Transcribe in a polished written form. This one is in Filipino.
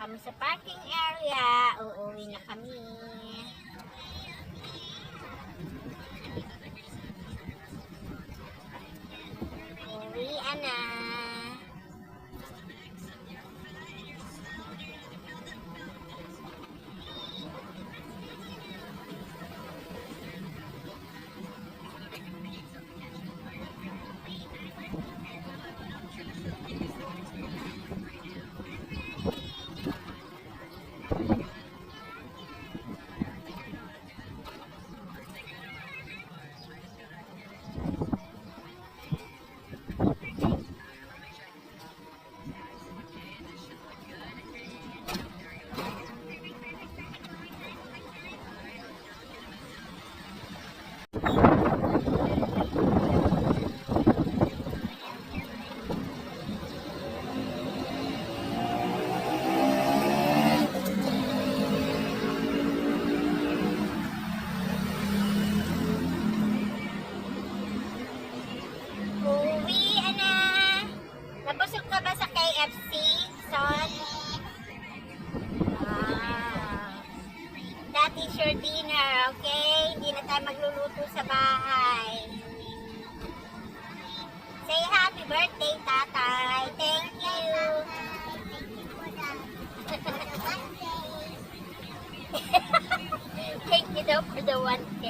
kami sa parking area. Uuwi na kami. Uwian na. Uwian na. Nabusog ka ba sa KFC, son? That is your dinner, okay? Hindi na tayo magluluto sa bahay. Say happy birthday, tatay. Thank you. Thank you daw for the 1K.